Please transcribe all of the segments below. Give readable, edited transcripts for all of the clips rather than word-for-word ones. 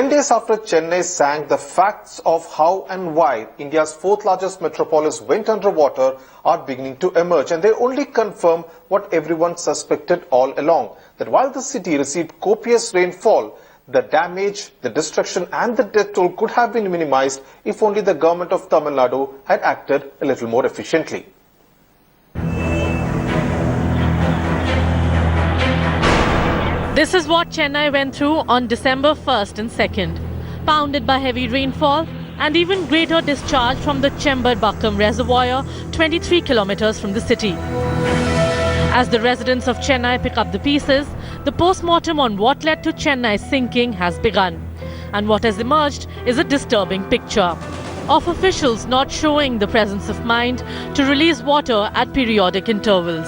10 days after Chennai sank, the facts of how and why India's fourth largest metropolis went underwater are beginning to emerge, and they only confirm what everyone suspected all along, that while the city received copious rainfall, the damage, the destruction and the death toll could have been minimized if only the government of Tamil Nadu had acted a little more efficiently. This is what Chennai went through on December 1st and 2nd, pounded by heavy rainfall and even greater discharge from the Chembar-Bakkam reservoir 23 kilometers from the city. As the residents of Chennai pick up the pieces, the post-mortem on what led to Chennai sinking has begun. And what has emerged is a disturbing picture of officials not showing the presence of mind to release water at periodic intervals.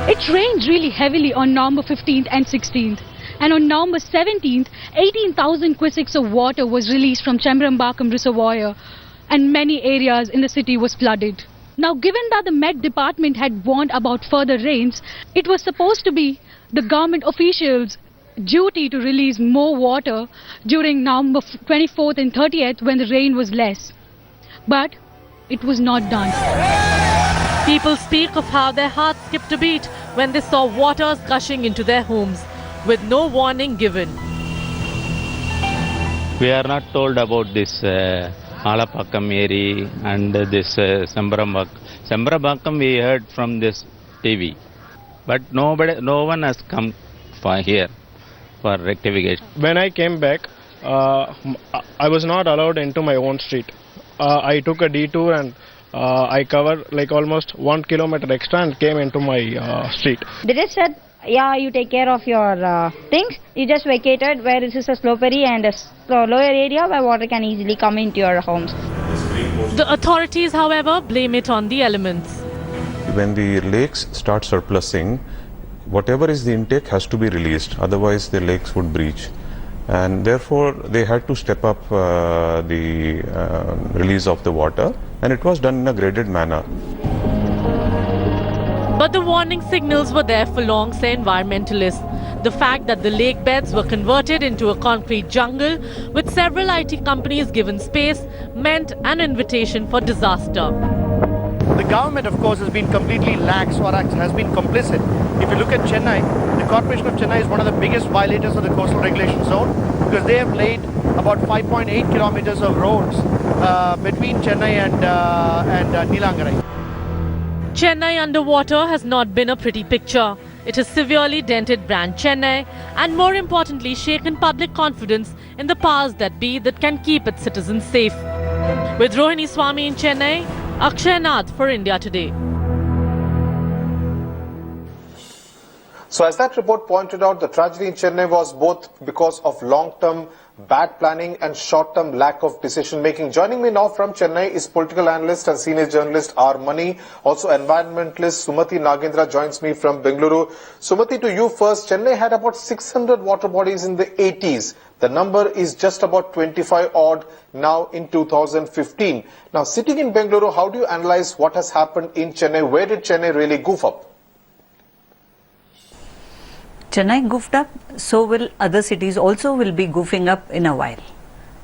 It rained really heavily on November 15th and 16th. And on November 17th, 18,000 cubics of water was released from Chembar-Bakkam reservoir, and many areas in the city was flooded. Now, given that the Met Department had warned about further rains, it was supposed to be the government officials' duty to release more water during November 24th and 30th when the rain was less. But it was not done. People speak of how their hearts skipped a beat when they saw waters gushing into their homes, with no warning given. We are not told about this Alapakkam area and this Chembar-Bakkam we heard from this TV. But no one has come for here for rectification. When I came back, I was not allowed into my own street. I took a detour and I covered like almost 1 kilometer extra and came into my street. They just said, yeah, you take care of your things. You just vacated where this is a sloppery and a lower area where water can easily come into your homes. The authorities, however, blame it on the elements. When the lakes start surplusing, whatever is the intake has to be released, otherwise the lakes would breach. And therefore they had to step up the release of the water, and it was done in a graded manner. But the warning signals were there for long, say environmentalists. The fact that the lake beds were converted into a concrete jungle with several IT companies given space meant an invitation for disaster. The government, of course, has been completely lax or has been complicit. If you look at Chennai, the Corporation of Chennai is one of the biggest violators of the coastal regulation zone because they have laid about 5.8 kilometers of roads between Chennai and Neelangarai. Chennai underwater has not been a pretty picture. It has severely dented brand Chennai and, more importantly, shaken public confidence in the powers that be that can keep its citizens safe. With Rohini Swami in Chennai, Akshay Nath for India Today. So as that report pointed out, the tragedy in Chennai was both because of long-term bad planning and short-term lack of decision-making. Joining me now from Chennai is political analyst and senior journalist R. Mani. Also environmentalist Sumati Nagendra joins me from Bengaluru. Sumati, to you first. Chennai had about 600 water bodies in the 80s. The number is just about 25 odd now in 2015. Now, sitting in Bengaluru, how do you analyze what has happened in Chennai? Where did Chennai really goof up? Chennai goofed up, so will other cities also will be goofing up in a while.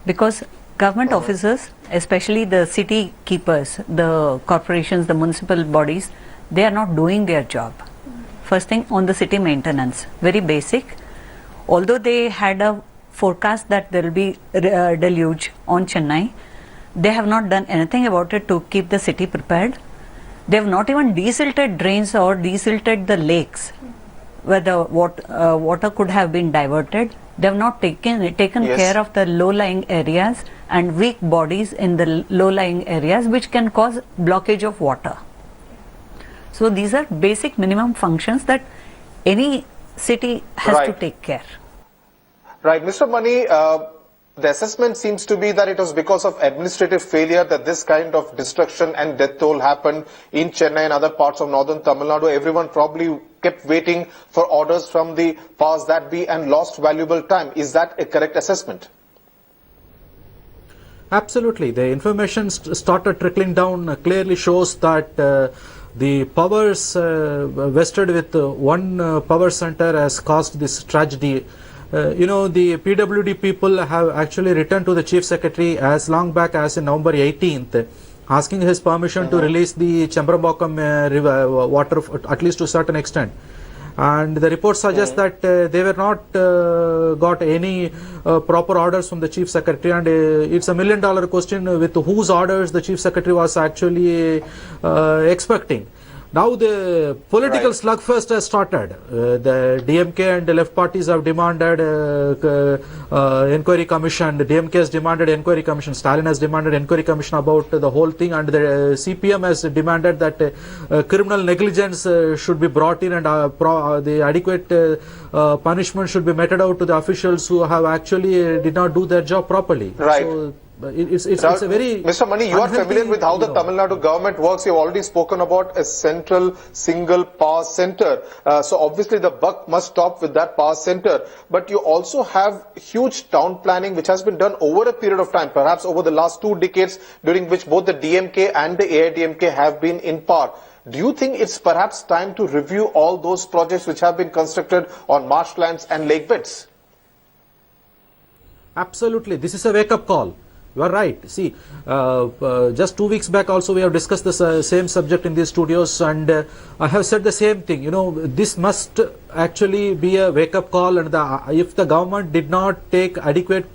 Because government officers, especially the city keepers, the corporations, the municipal bodies, they are not doing their job. First thing, on the city maintenance, very basic. Although they had a forecast that there will be deluge on Chennai, they have not done anything about it to keep the city prepared. They have not even desilted drains or desilted the lakes where the water could have been diverted. They have not taken Yes. care of the low-lying areas and weak bodies in the low-lying areas, which can cause blockage of water. So these are basic minimum functions that any city has to take care. Right. Mr. Mani, the assessment seems to be that it was because of administrative failure that this kind of destruction and death toll happened in Chennai and other parts of northern Tamil Nadu. Everyone probably kept waiting for orders from the powers that be and lost valuable time. Is that a correct assessment? Absolutely. The information started trickling down clearly shows that the powers vested with one power center has caused this tragedy. the PWD people have actually written to the Chief Secretary as long back as in November 18th, asking his permission to release the Chembrambakam river water at least to a certain extent. And the report suggests that they were not got any proper orders from the Chief Secretary, and it's $1 million question with whose orders the Chief Secretary was actually expecting. Now the political slugfest has started. The DMK and the left parties have demanded inquiry commission. The DMK has demanded inquiry commission. Stalin has demanded inquiry commission about the whole thing, and the CPM has demanded that criminal negligence should be brought in, and the adequate punishment should be meted out to the officials who have actually did not do their job properly. Right. So, it's a very Mr. Mani, you are familiar with how the Tamil Nadu government works. You've already spoken about a central single power center. So obviously the buck must stop with that power center. But you also have huge town planning which has been done over a period of time, perhaps over the last 2 decades, during which both the DMK and the AIDMK have been in power. Do you think it's perhaps time to review all those projects which have been constructed on marshlands and lake beds? Absolutely. This is a wake-up call. You are right. See, just 2 weeks back also we have discussed the same subject in these studios, and I have said the same thing. This must actually be a wake-up call, and if the government did not take adequate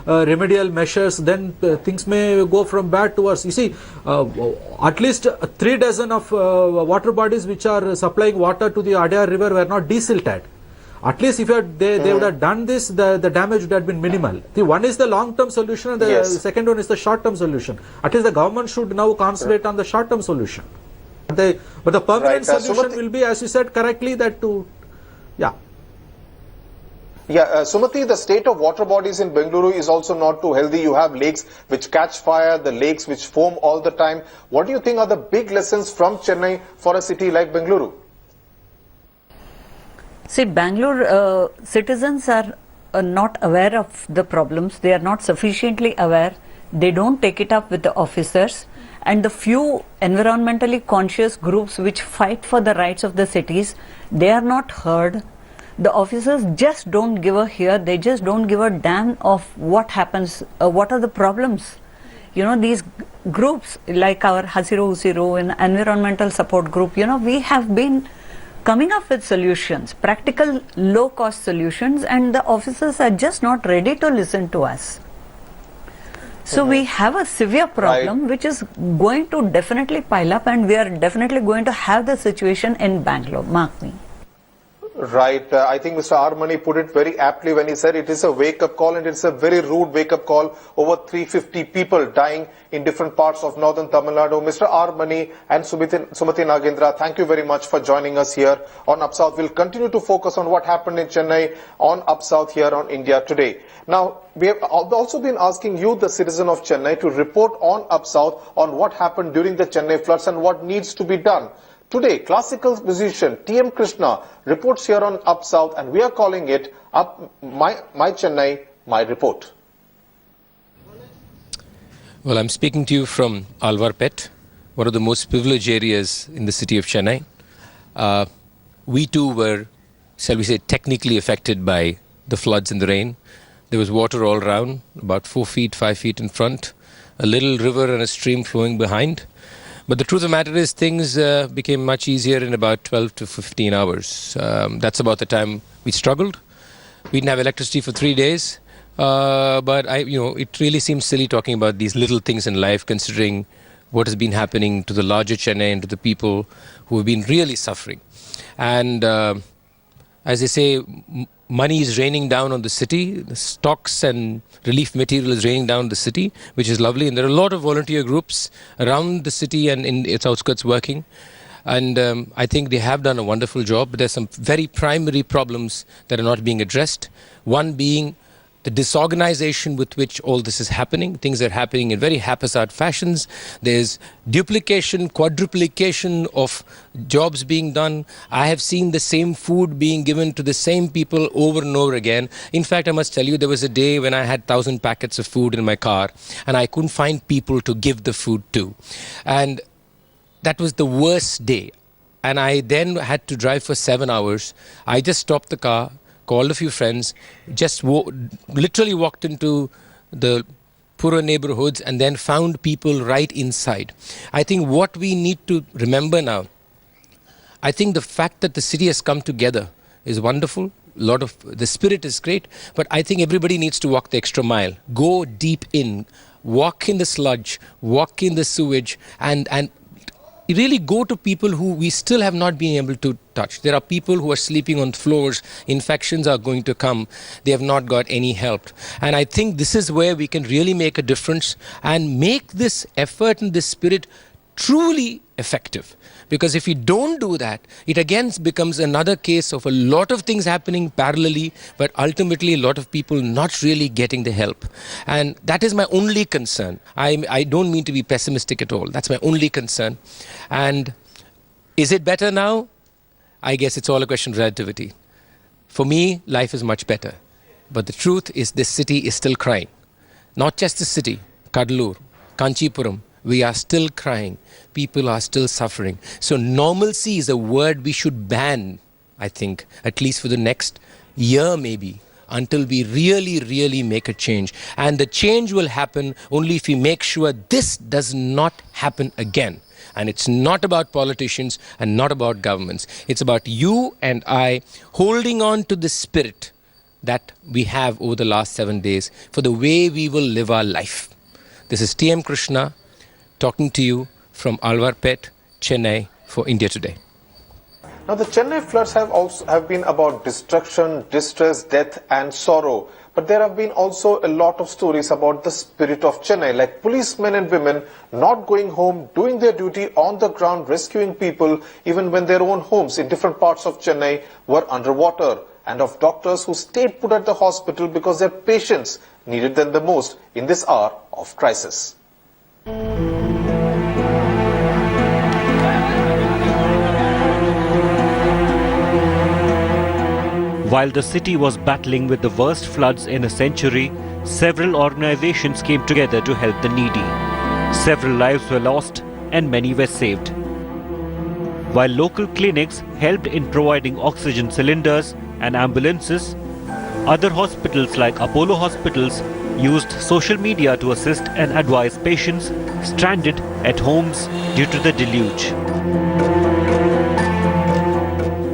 remedial measures, then things may go from bad to worse. You see, at least 3 dozen of water bodies which are supplying water to the Adyar river were not desilted. At least if they would have done this, the damage would have been minimal. The one is the long-term solution, and the second one is the short-term solution. At least the government should now concentrate on the short-term solution. But the permanent solution will be, as you said correctly, that Sumati, the state of water bodies in Bengaluru is also not too healthy. You have lakes which catch fire, the lakes which foam all the time. What do you think are the big lessons from Chennai for a city like Bengaluru? See, Bangalore citizens are not aware of the problems. They are not sufficiently aware. They don't take it up with the officers. And the few environmentally conscious groups which fight for the rights of the cities, they are not heard. The officers just don't give a hear. They just don't give a damn of what happens, what are the problems. These groups like our Hasiru Usiru and environmental support group, we have been coming up with solutions, practical low-cost solutions, and the officers are just not ready to listen to us. So we have a severe problem which is going to definitely pile up, and we are definitely going to have the situation in Bangalore, mark me. Right. I think Mr. R. Mani put it very aptly when he said it is a wake-up call, and it's a very rude wake-up call. Over 350 people dying in different parts of northern Tamil Nadu. Mr. R. Mani and Sumati Nagendra, thank you very much for joining us here on Up South. We'll continue to focus on what happened in Chennai on Up South here on India Today. Now, we have also been asking you, the citizen of Chennai, to report on Up South on what happened during the Chennai floods and what needs to be done. Today, classical musician T.M. Krishna reports here on Up South, and we are calling it My Chennai, My Report. Well, I'm speaking to you from Alvarpet, one of the most privileged areas in the city of Chennai. We too were, shall we say, technically affected by the floods and the rain. There was water all around, about 4 feet, 5 feet in front, a little river and a stream flowing behind. But the truth of the matter is things became much easier in about 12 to 15 hours. That's about the time we struggled. We didn't have electricity for 3 days. But it really seems silly talking about these little things in life, considering what has been happening to the larger Chennai and to the people who have been really suffering. And as they say, money is raining down on the city. The stocks and relief material is raining down the city, which is lovely. And there are a lot of volunteer groups around the city and in its outskirts working. And I think they have done a wonderful job. But there's some very primary problems that are not being addressed. One being the disorganization with which all this is happening. Things are happening in very haphazard fashions. There's duplication, quadruplication of jobs being done. I have seen the same food being given to the same people over and over again. In fact, I must tell you, there was a day when I had 1,000 packets of food in my car and I couldn't find people to give the food to. And that was the worst day. And I then had to drive for 7 hours. I just stopped the car, called a few friends, just literally walked into the poorer neighborhoods and then found people right inside. I think what we need to remember now, I think the fact that the city has come together is wonderful. The spirit is great, but I think everybody needs to walk the extra mile, go deep in, walk in the sludge, walk in the sewage, and really go to people who we still have not been able to touch. There are people who are sleeping on floors. Infections are going to come. They have not got any help. And I think this is where we can really make a difference and make this effort and this spirit truly effective. Because if we don't do that, it again becomes another case of a lot of things happening parallelly, but ultimately a lot of people not really getting the help. And that is my only concern. I don't mean to be pessimistic at all. That's my only concern. And is it better now? I guess it's all a question of relativity. For me, life is much better. But the truth is this city is still crying. Not just the city, Kadalur, Kanchipuram, we are still crying. People are still suffering. So normalcy is a word we should ban, I think, at least for the next year maybe, until we really, really make a change. And the change will happen only if we make sure this does not happen again. And it's not about politicians and not about governments. It's about you and I holding on to the spirit that we have over the last 7 days for the way we will live our life. This is T.M. Krishna talking to you from Alvarpet, Chennai for India Today. Now the Chennai floods have been about destruction, distress, death and sorrow. But there have been also a lot of stories about the spirit of Chennai, like policemen and women not going home, doing their duty on the ground, rescuing people even when their own homes in different parts of Chennai were underwater, and of doctors who stayed put at the hospital because their patients needed them the most in this hour of crisis. While the city was battling with the worst floods in a century, several organizations came together to help the needy. Several lives were lost and many were saved. While local clinics helped in providing oxygen cylinders and ambulances, other hospitals like Apollo hospitals used social media to assist and advise patients stranded at homes due to the deluge.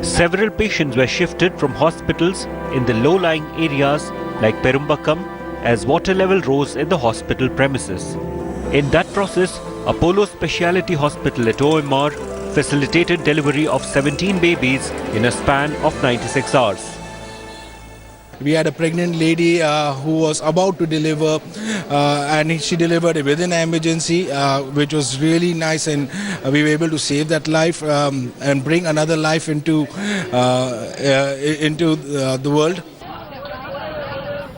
Several patients were shifted from hospitals in the low-lying areas like Perumbakam as water level rose in the hospital premises. In that process, Apollo Speciality Hospital at OMR facilitated delivery of 17 babies in a span of 96 hours. We had a pregnant lady who was about to deliver and she delivered within emergency, which was really nice, and we were able to save that life and bring another life into the world.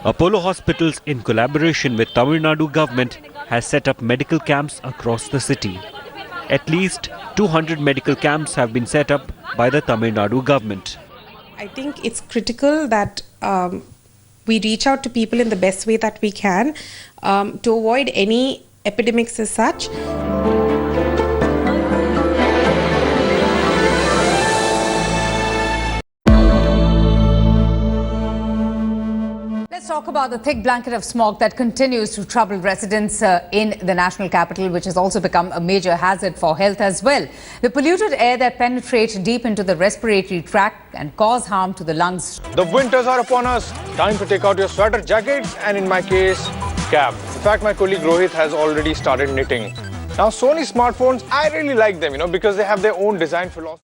Apollo Hospitals, in collaboration with Tamil Nadu government, has set up medical camps across the city. At least 200 medical camps have been set up by the Tamil Nadu government. I think it's critical that we reach out to people in the best way that we can to avoid any epidemics as such. Let's talk about the thick blanket of smog that continues to trouble residents in the national capital, which has also become a major hazard for health as well. The polluted air that penetrates deep into the respiratory tract and cause harm to the lungs. The winters are upon us. Time to take out your sweater jackets and, in my case, cap. In fact, my colleague Rohit has already started knitting. Now, Sony smartphones, I really like them, because they have their own design philosophy.